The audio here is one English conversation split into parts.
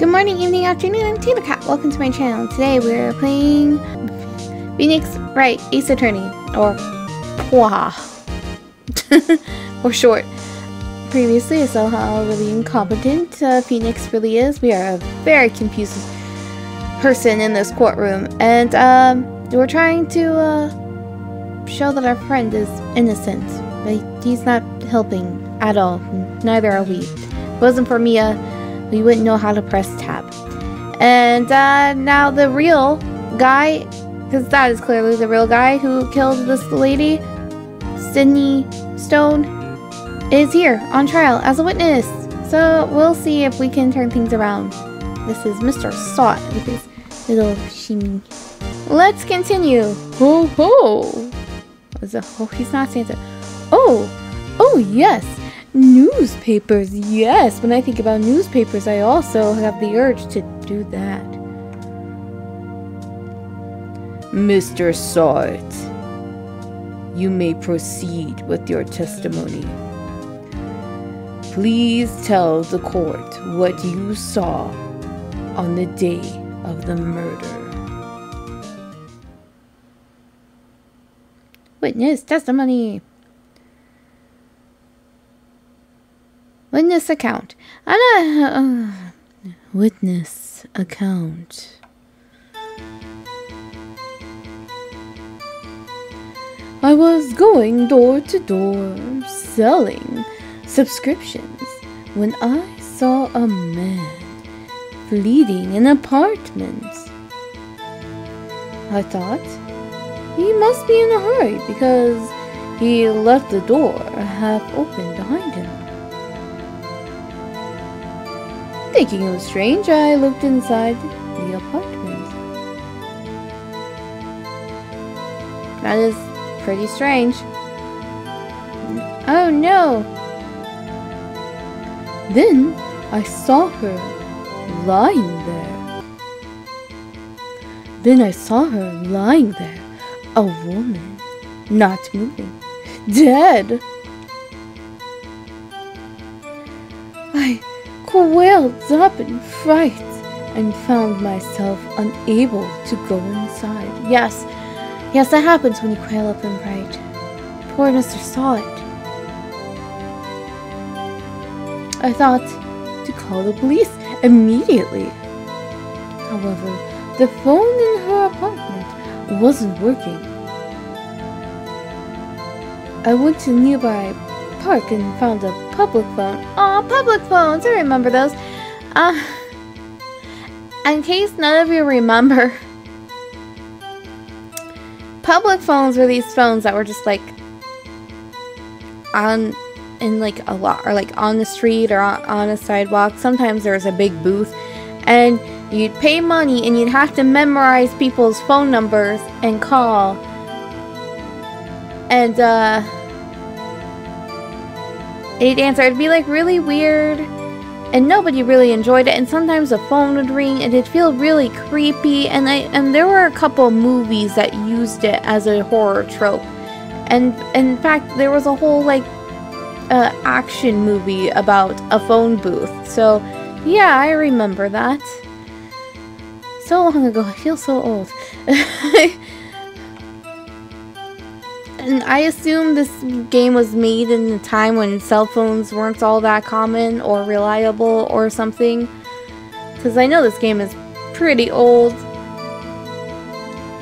Good morning, evening, afternoon, I'm Tina Cat. Welcome to my channel. Today we're playing Phoenix Wright, Ace Attorney, or PWA for short. Previously, I saw how really incompetent Phoenix really is. We are a very confused person in this courtroom, and we're trying to show that our friend is innocent, but he's not helping at all. Neither are we. If it wasn't for Mia, we wouldn't know how to press tab. And now the real guy, because that is clearly the real guy who killed this lady, Sydney Stone, is here on trial as a witness. So we'll see if we can turn things around. This is Mr. Sot with his little shimmy. Let's continue. Ho ho! Oh, he's not Santa. Oh yes. Newspapers, yes. When I think about newspapers, I also have the urge to do that. Mr. Sart, you may proceed with your testimony. Please tell the court what you saw on the day of the murder. Witness testimony. Witness account. Witness account. I was going door to door selling subscriptions when I saw a man fleeing an apartment. I thought he must be in a hurry because he left the door half open behind him. Thinking it was strange, I looked inside the apartment. That is pretty strange. Oh no! Then I saw her lying there. A woman, not moving, dead. I quailed up in fright and found myself unable to go inside. Yes, that happens when you quail up in fright. Poor Mr. Sot. I thought to call the police immediately. However, the phone in her apartment wasn't working. I went to a nearby park and found a public phone. Aw, public phones! I remember those. In case none of you remember, public phones were these phones that were just like on a lot, or like on the street or on a sidewalk. Sometimes there was a big booth, and you'd pay money and you'd have to memorize people's phone numbers and call. And it'd answer. It'd be like really weird, and nobody really enjoyed it. And sometimes the phone would ring and it'd feel really creepy. And there were a couple movies that used it as a horror trope. And in fact, there was a whole like action movie about a phone booth. So yeah, I remember that. So long ago, I feel so old. And I assume this game was made in a time when cell phones weren't all that common or reliable or something. Because I know this game is pretty old.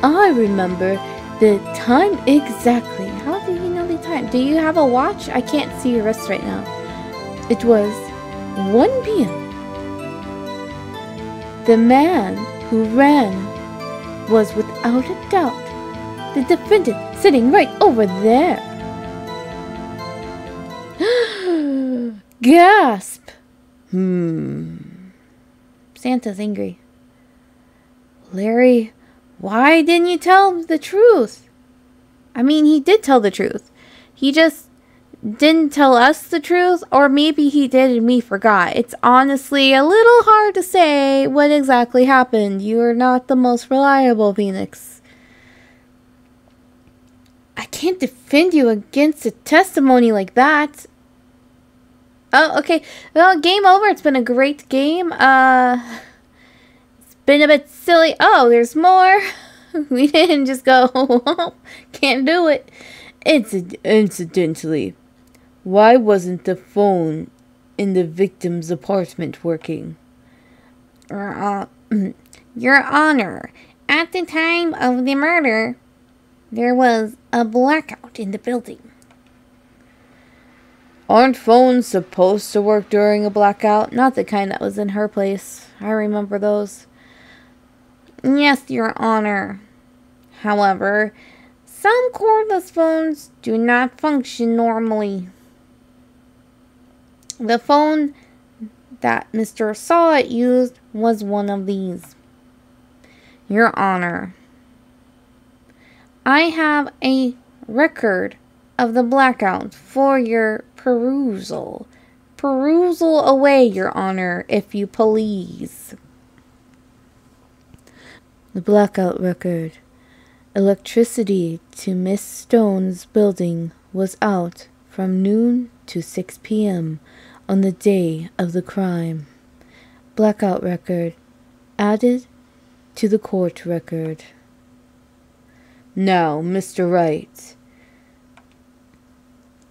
I remember the time exactly. How do you know the time? Do you have a watch? I can't see your wrist right now. It was 1 p.m. The man who ran was without a doubt the defendant, sitting right over there. Gasp! Santa's angry. Larry, why didn't you tell the truth? I mean, he did tell the truth. He just didn't tell us the truth, or maybe he did and we forgot. It's honestly a little hard to say what exactly happened. You are not the most reliable, Phoenix. I can't defend you against a testimony like that. Oh, okay. Well, game over. It's been a great game. been a bit silly. Oh, there's more. We didn't just go, can't do it. Incidentally, why wasn't the phone in the victim's apartment working? Your Honor, at the time of the murder, there was a blackout in the building. Aren't phones supposed to work during a blackout? Not the kind that was in her place. I remember those. Yes, Your Honor. However, some cordless phones do not function normally. The phone that Mr. Saw used was one of these. Your Honor, I have a record of the blackout for your perusal. Perusal away, Your Honor, if you please. The blackout record. Electricity to Miss Stone's building was out from noon to 6 p.m. on the day of the crime. Blackout record added to the court record. Now, Mr. Wright.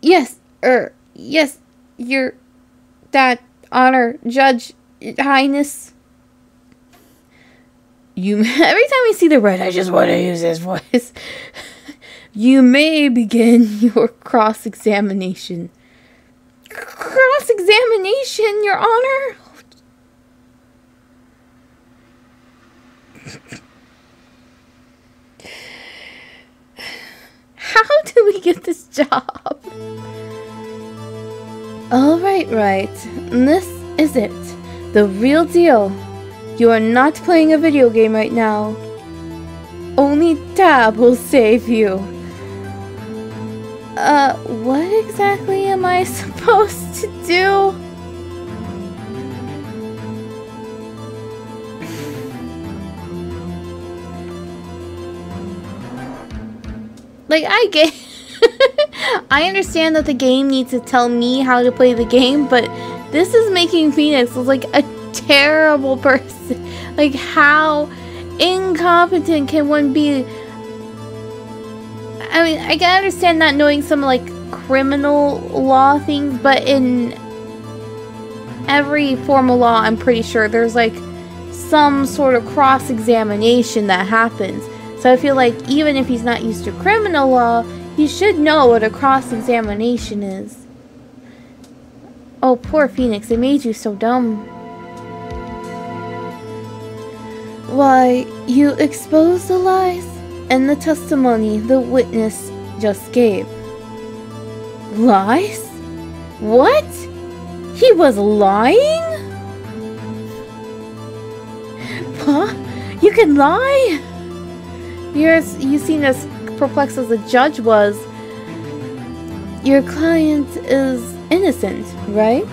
Yes, that Honor, Judge, Highness. Every time I see the red, I just want to use his voice. You may begin your cross-examination. Cross-examination, Your Honor? How do we get this job? Alright, right. This is it. The real deal. You are not playing a video game right now. Only Tab will save you. What exactly am I supposed to do? Like, I get... I understand that the game needs to tell me how to play the game, but this is making Phoenix look like a terrible person. Like, how incompetent can one be? I mean, I can understand not knowing some, like, criminal law things, but in every form of law, I'm pretty sure there's, like, some sort of cross-examination that happens. So I feel like even if he's not used to criminal law, he should know what a cross-examination is. Oh, poor Phoenix, they made you so dumb. Why, you exposed the lies and the testimony the witness just gave. Lies? What? He was lying? Huh? You can lie? You seem as perplexed as the judge was. Your client is innocent, right?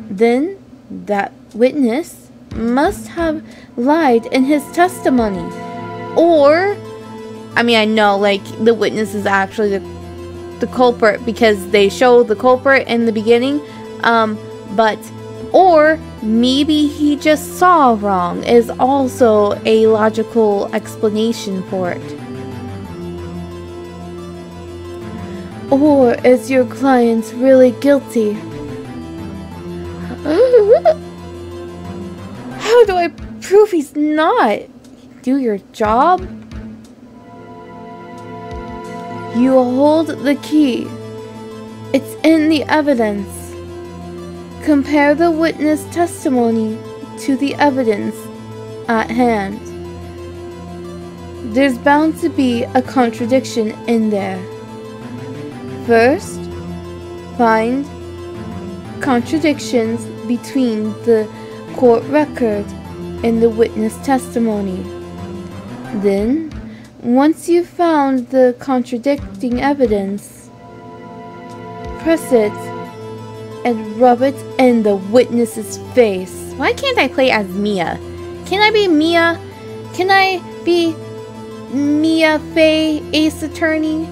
Then that witness must have lied in his testimony. Or, I mean, I know, like, the witness is actually the culprit because they show the culprit in the beginning. Or maybe he just saw wrong is also a logical explanation for it. Or is your client really guilty? How do I prove he's not? Do your job? You hold the key. It's in the evidence. Compare the witness testimony to the evidence at hand. There's bound to be a contradiction in there. First, find contradictions between the court record and the witness testimony. Then, once you've found the contradicting evidence, press it and rub it in the witness's face. Why can't I play as Mia? Can I be Mia? Can I be Mia Faye, Ace Attorney?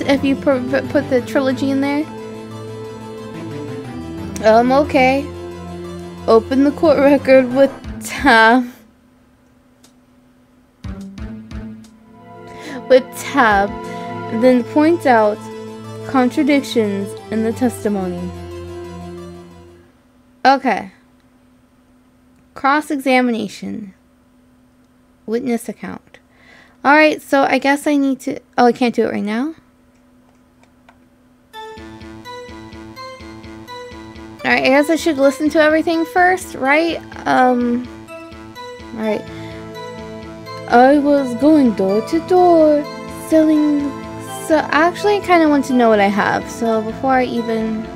If you put the trilogy in there. Okay. Open the court record with tab. Then point out contradictions in the testimony. Okay. Cross-examination. Witness account. Alright, so I guess I need to... Oh, I can't do it right now? Alright, I guess I should listen to everything first, right? Alright. I was going door to door, selling... So, actually, I kind of want to know what I have. So, before I even...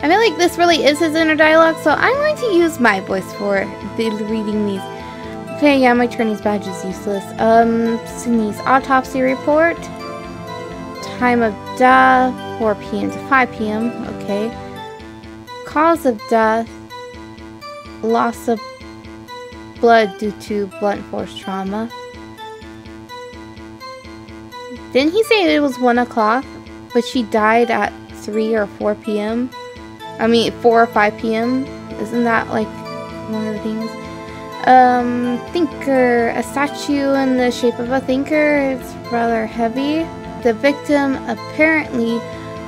I feel like this really is his inner dialogue, so I'm going to use my voice for reading these. Okay, yeah, my attorney's badge is useless. Sydney's autopsy report. Time of death, 4 p.m. to 5 p.m. Okay. Cause of death, loss of blood due to blunt force trauma. Didn't he say it was 1 o'clock, but she died at 3 or 4 p.m.? I mean, 4 or 5 p.m. Isn't that like one of the things? Thinker. A statue in the shape of a thinker. It's rather heavy. The victim apparently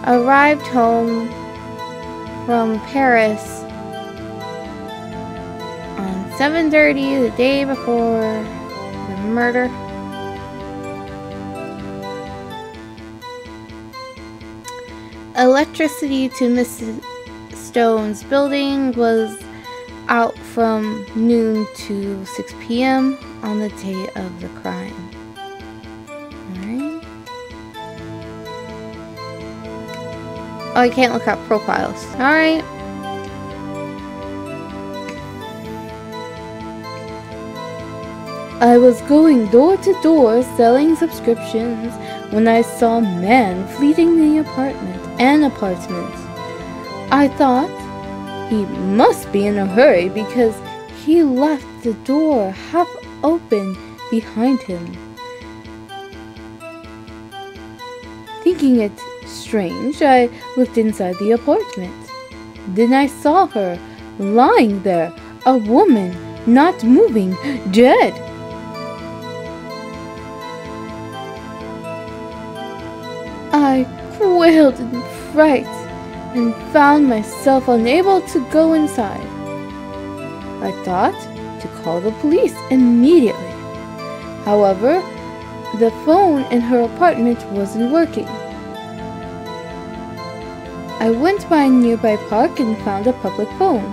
arrived home from Paris on 7:30 the day before the murder. Electricity to Mrs. Stone's building was out from noon to 6 p.m. on the day of the crime. Alright. Oh, I can't look up profiles. Alright. I was going door to door selling subscriptions when I saw a man fleeing the apartments. I thought he must be in a hurry because he left the door half open behind him. Thinking it strange, I looked inside the apartment. Then I saw her lying there, a woman, not moving, dead. I quailed in fright and found myself unable to go inside. I thought to call the police immediately. However, the phone in her apartment wasn't working. I went by a nearby park and found a public phone.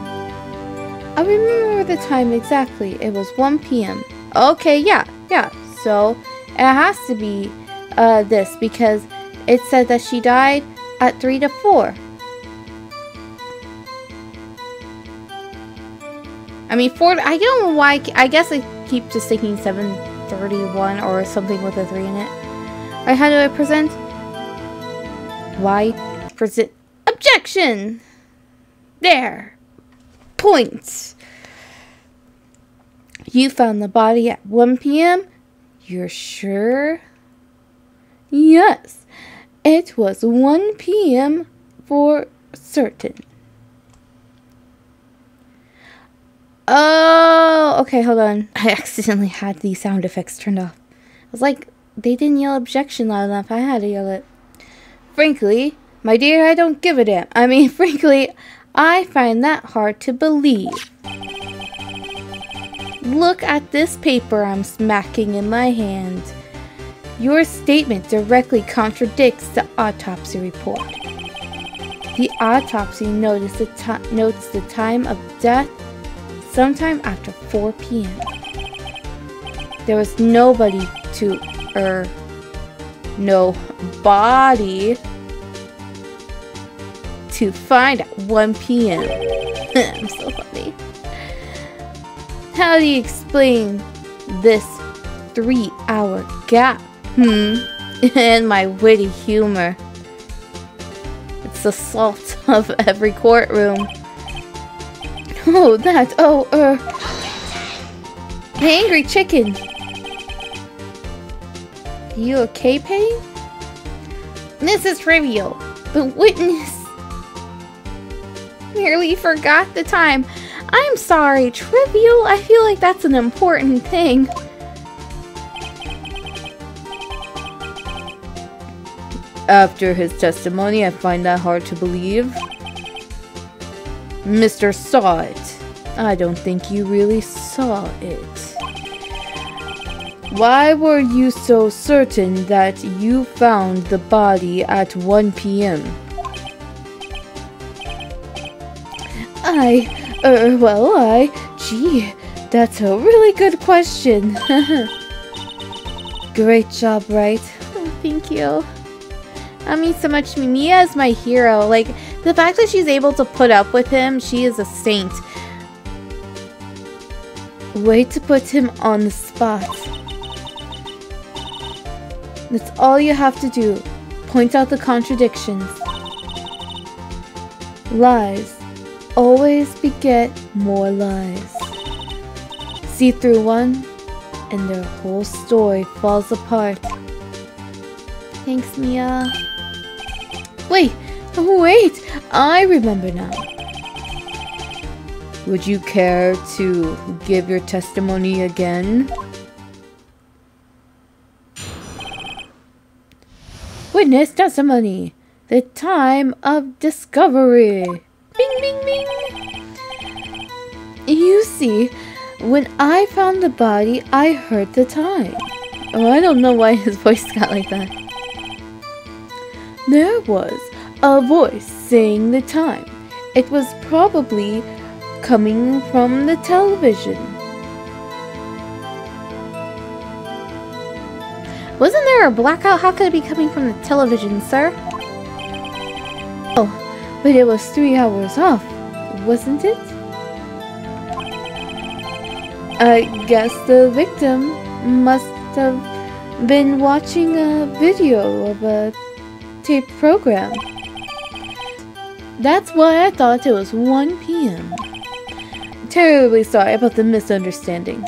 I remember the time exactly. It was 1 p.m. Okay, yeah. So it has to be this because it said that she died at 3 to 4. I mean, 4. I don't know why. I guess I keep just thinking 7:31 or something with a 3 in it. Alright, how do I present? Why present? Objection! There. Points. You found the body at 1 p.m.? You're sure? Yes. It was 1 p.m. for certain. Oh, okay, hold on. I accidentally had these sound effects turned off. I was like, they didn't yell objection loud enough. I had to yell it. Frankly, my dear, I don't give a damn. I mean, frankly, I find that hard to believe. Look at this paper I'm smacking in my hand. Your statement directly contradicts the autopsy report. The autopsy notes the time of death sometime after 4 p.m. There was nobody no body to find at 1 p.m. I'm so funny. How do you explain this 3-hour gap? And my witty humor. It's the salt of every courtroom. The angry chicken. You okay, Penny? This is trivial. The witness nearly forgot the time. I'm sorry, trivial? I feel like that's an important thing. After his testimony, I find that hard to believe. Mr. saw it. I don't think you really saw it. Why were you so certain that you found the body at 1 p.m.? Gee, that's a really good question. Great job, Wright. Oh, thank you. That means so much to me. Mia is my hero. Like, the fact that she's able to put up with him, she is a saint. Way to put him on the spot. That's all you have to do. Point out the contradictions. Lies always beget more lies. See through one, and their whole story falls apart. Thanks, Mia. Wait! I remember now. Would you care to give your testimony again? Witness testimony. The time of discovery. Bing, bing, bing. You see, when I found the body, I heard the time. Oh, I don't know why his voice got like that. There was a voice saying the time. It was probably coming from the television. Wasn't there a blackout? How could it be coming from the television, sir? Oh, but it was 3 hours off, wasn't it? I guess the victim must have been watching a video of a taped program. That's why I thought it was 1 p.m. Terribly sorry about the misunderstanding.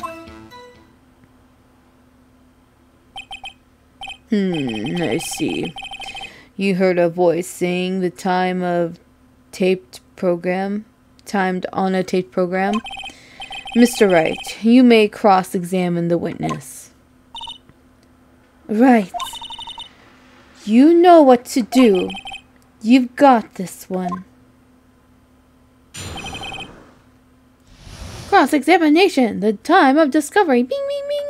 I see. You heard a voice saying the time of taped program, timed on a taped program. Mr. Wright, you may cross-examine the witness. Right. You know what to do. You've got this one. Cross-examination, the time of discovery. Bing, bing, bing.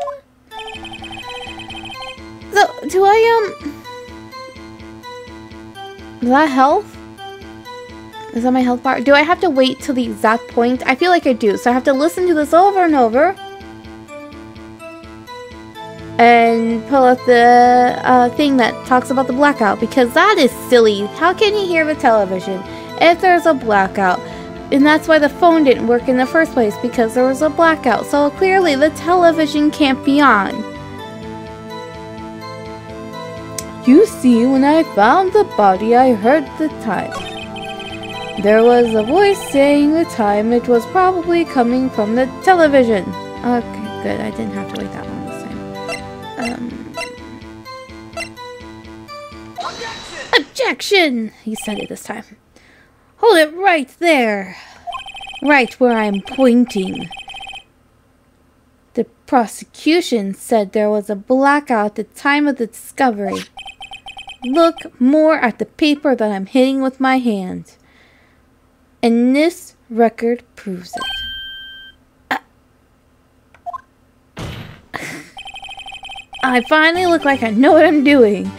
So, do I, Is that health? Is that my health bar? Do I have to wait till the exact point? I feel like I do, so I have to listen to this over and over. And pull up the thing that talks about the blackout, because that is silly. How can you hear the television if there's a blackout? And that's why the phone didn't work in the first place, because there was a blackout. So clearly the television can't be on. You see, when I found the body, I heard the time. There was a voice saying the time. It was probably coming from the television. Okay, good. I didn't have to wait that long this time. Objection! He said it this time. Hold it right there. Right where I'm pointing. The prosecution said there was a blackout at the time of the discovery. Look more at the paper that I'm hitting with my hand. And this record proves it. I finally look like I know what I'm doing.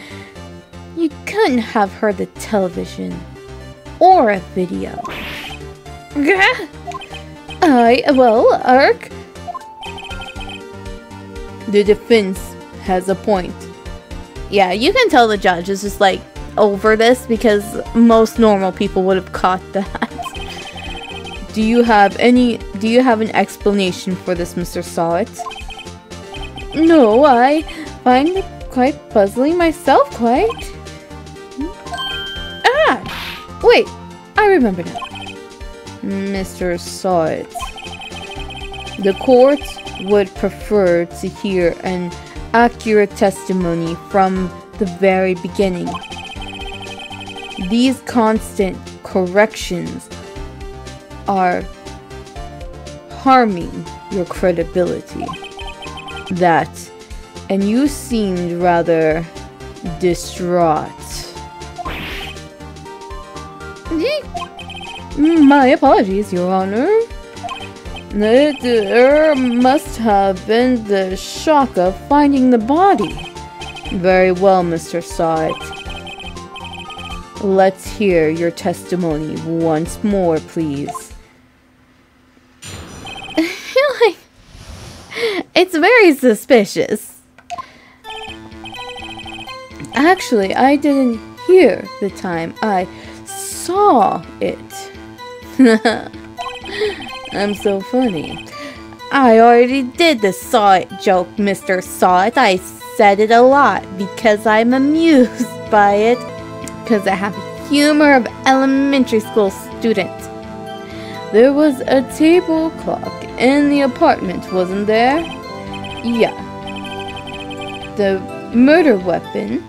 You couldn't have heard the television. Or a video. Ark. The defense has a point. Yeah, you can tell the judge is just like over this because most normal people would have caught that. Do you have an explanation for this, Mr. Sawit? No, I find it quite puzzling myself, quite. Wait, I remember now. Mr. Sawit. The court would prefer to hear an accurate testimony from the very beginning. These constant corrections are harming your credibility. That, and you seemed rather distraught. My apologies, Your Honor. There must have been the shock of finding the body. Very well, Mr. Sawit. Let's hear your testimony once more, please. I feel like it's very suspicious. Actually, I didn't hear the time I saw it. I'm so funny. I already did the saw it joke, Mr. Saw It. I said it a lot because I'm amused by it. Because I have the humor of elementary school students. There was a table clock in the apartment, wasn't there? Yeah. The murder weapon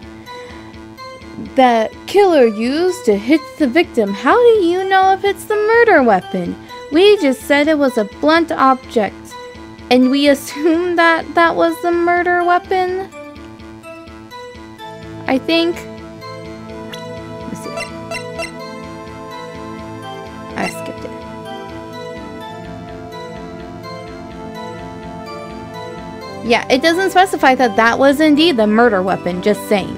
that killer used to hit the victim. How do you know if it's the murder weapon? We just said it was a blunt object. And we assumed that that was the murder weapon? I think. Let's see. I skipped it. Yeah, it doesn't specify that that was indeed the murder weapon, just saying.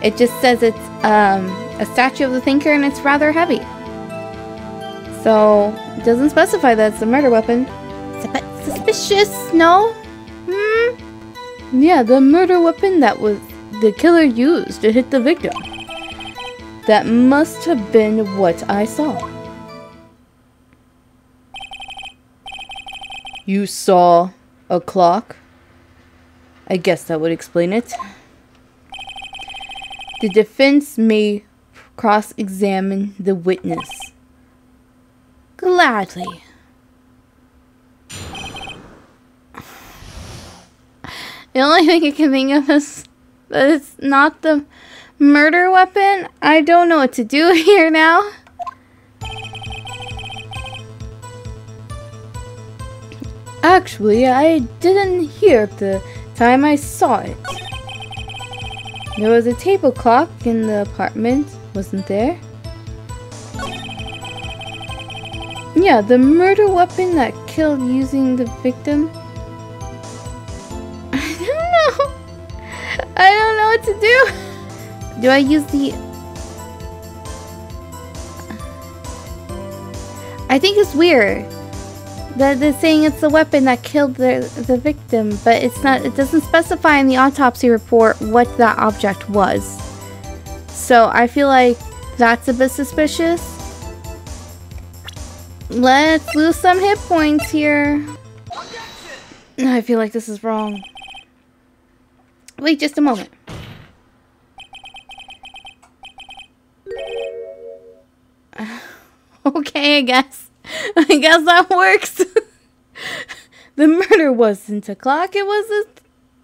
It just says it's a statue of the thinker and it's rather heavy. So, it doesn't specify that it's a murder weapon. It's a bit suspicious, no? Yeah, the murder weapon that was the killer used to hit the victim. That must have been what I saw. You saw a clock? I guess that would explain it. The defense may cross-examine the witness. Gladly. The only thing I can think of is that it's not the murder weapon. I don't know what to do here now. Actually, I didn't hear the time I saw it. There was a table clock in the apartment, wasn't there? Yeah, the murder weapon that killed using the victim. I don't know what to do. Do I use the... I think it's weird that they're saying it's the weapon that killed the victim, but it's not. It doesn't specify in the autopsy report what that object was. So I feel like that's a bit suspicious. Let's lose some hit points here. I feel like this is wrong. Wait just a moment. Okay, I guess that works. The murder wasn't a clock, it was a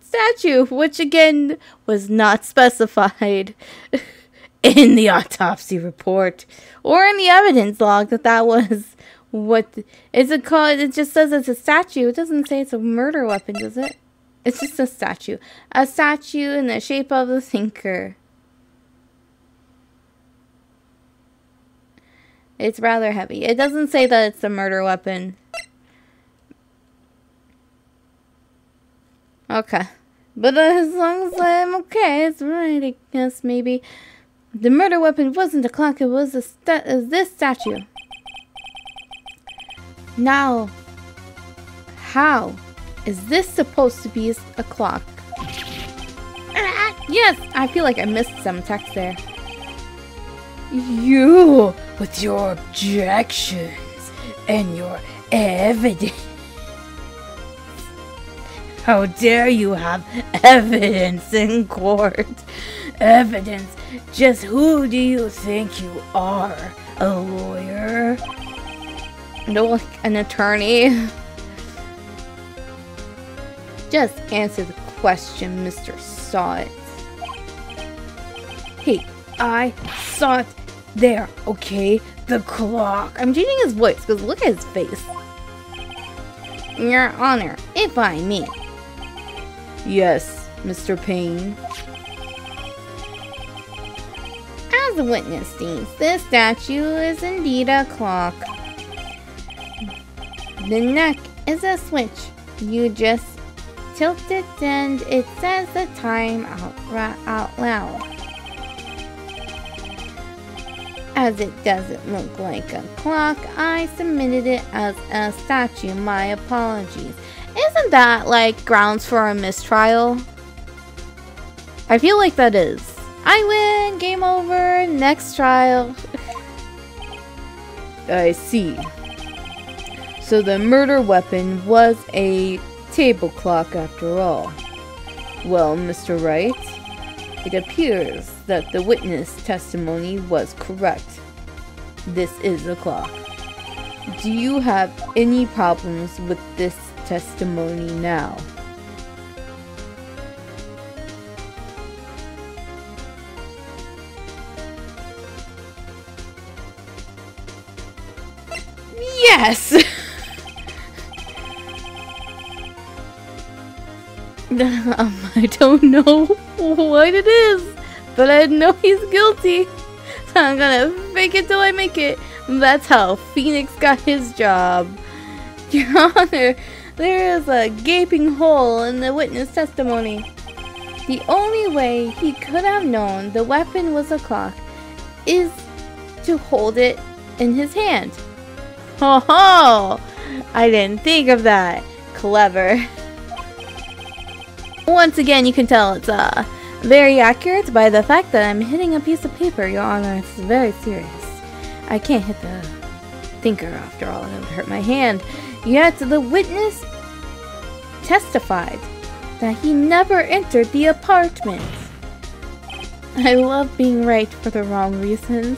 statue, which again was not specified in the autopsy report or in the evidence log that was what is it called. It just says it's a statue. It doesn't say it's a murder weapon, does it? It's just a statue. A statue in the shape of the thinker. It's rather heavy. It doesn't say that it's a murder weapon. Okay. But as long as I'm okay, it's right, I guess, maybe. The murder weapon wasn't a clock, it was this statue. Now, how is this supposed to be a clock? Yes, I feel like I missed some text there. You, with your objections and your evidence. How dare you have evidence in court? Evidence? Just who do you think you are? A lawyer? No, like an attorney. Just answer the question, Mr. Saw It. Hey, I saw it there, okay? The clock. I'm changing his voice because look at his face. Your Honor, if I may. Yes, Mr. Payne. As the witness states, this statue is indeed a clock. The neck is a switch. You just tilt it and it says the time out loud. As it doesn't look like a clock, I submitted it as a statue. My apologies. Isn't that like grounds for a mistrial? I feel like that is. I win! Game over! Next trial. I see. So the murder weapon was a table clock after all. Well, Mr. Wright, it appears that the witness testimony was correct. This is a clock. Do you have any problems with this testimony now? Yes! I don't know what it is, but I know he's guilty. So I'm gonna fake it till I make it. That's how Phoenix got his job. Your Honor, there is a gaping hole in the witness testimony. The only way he could have known the weapon was a clock is to hold it in his hand. Ho ho! I didn't think of that. Clever. Once again, you can tell it's very accurate by the fact that I'm hitting a piece of paper, Your Honor. It's very serious. I can't hit the thinker after all. That would hurt my hand. Yet the witness testified that he never entered the apartment. I love being right for the wrong reasons.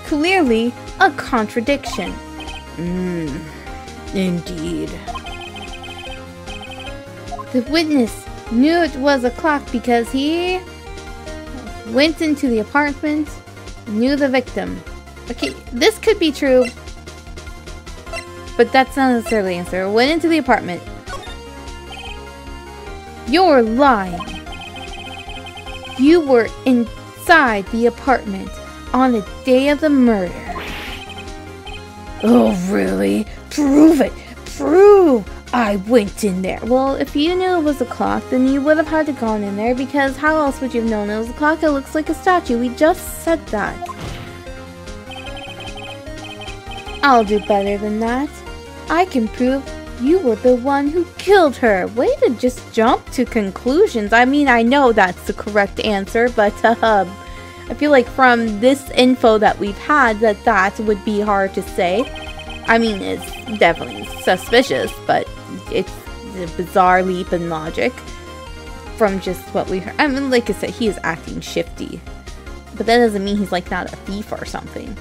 Clearly a contradiction. Indeed. The witness knew it was a clock because he went into the apartment, knew the victim. Okay, this could be true, but that's not necessarily the answer. Went into the apartment. You're lying. You were inside the apartment on the day of the murder. Oh, really? Prove it! Prove I went in there. Well, if you knew it was a clock, then you would have had to gone in there, because how else would you have known it was a clock? It looks like a statue. We just said that. I'll do better than that. I can prove you were the one who killed her. Way to just jump to conclusions. I mean, I know that's the correct answer, but I feel like from this info that we've had, that would be hard to say. I mean, it's definitely suspicious, but it's a bizarre leap in logic from just what we heard. I mean, like I said, he is acting shifty, but that doesn't mean he's like not a thief or something.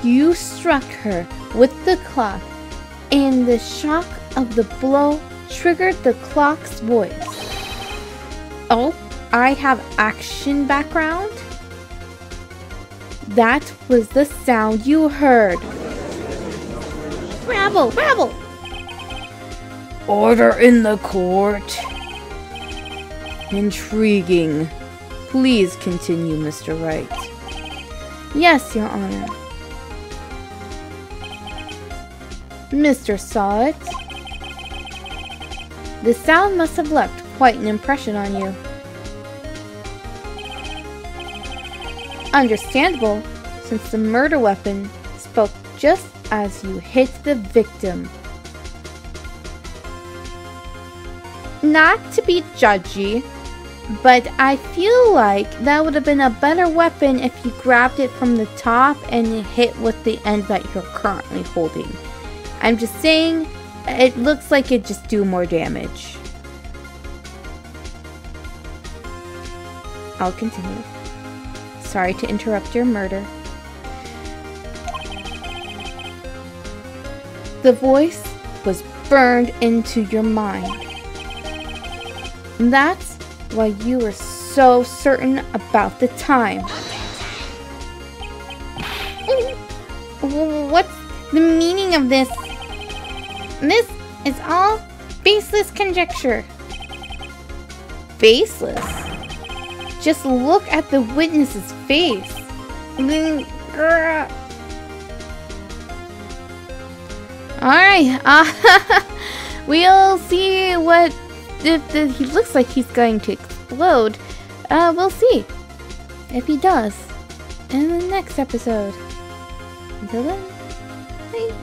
You struck her with the clock, and the shock of the blow triggered the clock's voice. Oh, I have action background? That was the sound you heard. Bravo, bravo! Order in the court. Intriguing. Please continue, Mr. Wright. Yes, Your Honor. Mr. Saw It. The sound must have left quite an impression on you. Understandable, since the murder weapon spoke just as you hit the victim. Not to be judgy, but I feel like that would have been a better weapon if you grabbed it from the top and hit with the end that you're currently holding. I'm just saying, it looks like it'd just do more damage. I'll continue. Sorry to interrupt your murder. The voice was burned into your mind. And that's why you were so certain about the time. What's the meaning of this? This is all baseless conjecture. Baseless? Just look at the witness's face. Alright, we'll see what if he looks like he's going to explode. We'll see if he does in the next episode. Until then, bye.